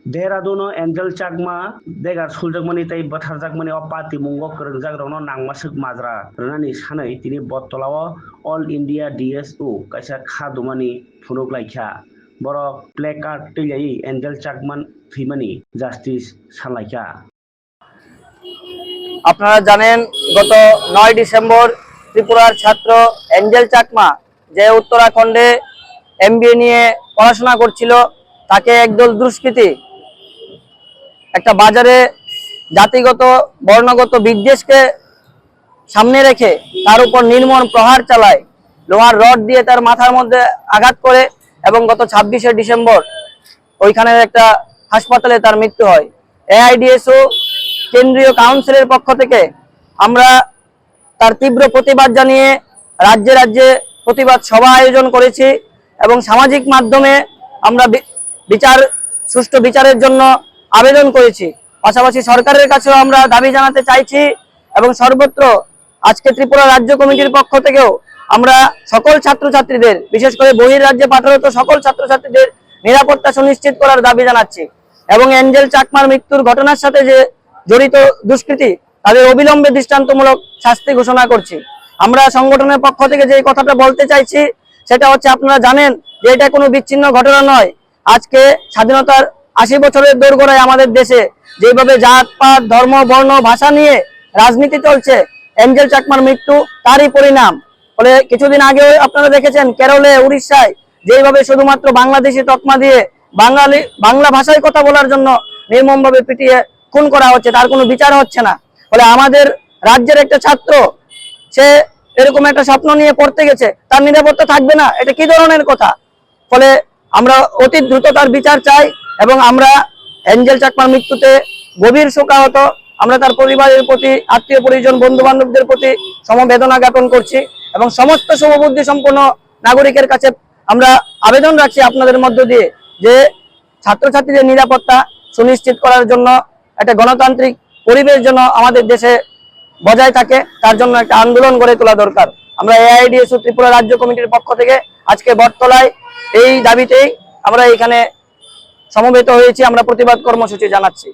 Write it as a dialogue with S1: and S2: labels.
S1: Dehradun angel चाकमा देगार सुलजगमनि तै बथारजागमनि a party मुंगो करंजाग्रावनो नांमासुक माज्रा रनानि सानै तिनि बत्तलाव ऑल इंडिया डीएसओ काइसा खादुमानि फुनुक लाइखा बर प्लेकार्ड तैयाई एंजल चाकमान थैमानि জাস্টিস सालाइखा।
S2: আপনারা জানেন গত 9 ডিসেম্বর ত্রিপুরার ছাত্র এঞ্জেল চাকমা যে উত্তরাখণ্ডে এমবিএ নিয়ে পড়াশোনা করছিল তাকে একদল দুষ্কৃতী একটা বাজারে জাতিগত বর্ণগত বিদ্বেষকে সামনে রেখে তার উপর নির্মম প্রহার চালায়, লোহার রড দিয়ে তার মাথার মধ্যে আঘাত করে এবং গত 26শে ডিসেম্বর ওইখানের একটা হাসপাতালে তার মৃত্যু হয়। এআইডিএসও কেন্দ্রীয় কাউন্সিলের পক্ষ থেকে আমরা তার তীব্র প্রতিবাদ জানিয়ে রাজ্যে রাজ্যে প্রতিবাদ সভা আয়োজন করেছি এবং সামাজিক মাধ্যমে আমরা সুষ্ঠু বিচারের জন্য আবেদন করেছি। পাশাপাশি সরকারের কাছেও আমরা দাবি জানাতে চাইছি এবং সর্বত্র আজকে ত্রিপুরা রাজ্য কমিটির পক্ষ থেকেও আমরা সকল ছাত্রছাত্রীদের, বিশেষ করে বহির্রাজ্যে পাঠারত সকল ছাত্রছাত্রীদের নিরাপত্তা সুনিশ্চিত করার দাবি জানাচ্ছি এবং এঞ্জেল চাকমার মৃত্যুর ঘটনার সাথে যে জড়িত দুষ্কৃতী তাদের অবিলম্বে দৃষ্টান্তমূলক শাস্তি ঘোষণা করছি। আমরা সংগঠনের পক্ষ থেকে যে কথাটা বলতে চাইছি সেটা হচ্ছে, আপনারা জানেন যে এটা কোনো বিচ্ছিন্ন ঘটনা নয়। আজকে স্বাধীনতার 80 বছরের দোরগোড়ায় আমাদের দেশে যেভাবে জাতপাত, ধর্ম, বর্ণ, ভাষা নিয়ে রাজনীতি চলছে, এঞ্জেল চাকমার মৃত্যু তারই পরিণাম। ফলে কিছুদিন আগেও আপনারা দেখেছেন কেরলে, উড়িষ্যায় যেভাবে শুধুমাত্র বাংলাদেশি তকমা দিয়ে বাংলা ভাষায় কথা বলার জন্য নির্মমভাবে পিটিয়ে খুন করা হচ্ছে, তার কোনো বিচার হচ্ছে না। ফলে আমাদের রাজ্যের একটা ছাত্র সে এরকম একটা স্বপ্ন নিয়ে পড়তে গেছে, তার নিরাপত্তা থাকবে না, এটা কি ধরনের কথা? ফলে আমরা অতি দ্রুত তার বিচার চাই এবং আমরা এঞ্জেল চাকমার মৃত্যুতে গভীর শোকাহত। আমরা তার পরিবারের প্রতি, আত্মীয় পরিজন, বন্ধু বান্ধবদের প্রতি সমবেদনা জ্ঞাপন করছি এবং সমস্ত শুভবুদ্ধি সম্পন্ন নাগরিকের কাছে আমরা আবেদন রাখছি আপনাদের মধ্য দিয়ে যে ছাত্রছাত্রীদের নিরাপত্তা সুনিশ্চিত করার জন্য একটা গণতান্ত্রিক পরিবেশ যেন আমাদের দেশে বজায় থাকে, তার জন্য একটা আন্দোলন গড়ে তোলা দরকার। আমরা এআইডিএসও ত্রিপুরা রাজ্য কমিটির পক্ষ থেকে আজকে বটতলায় এই দাবিতেই আমরা এখানে সমবেত হয়েছি, আমরা প্রতিবাদ কর্মসূচি জানাচ্ছি।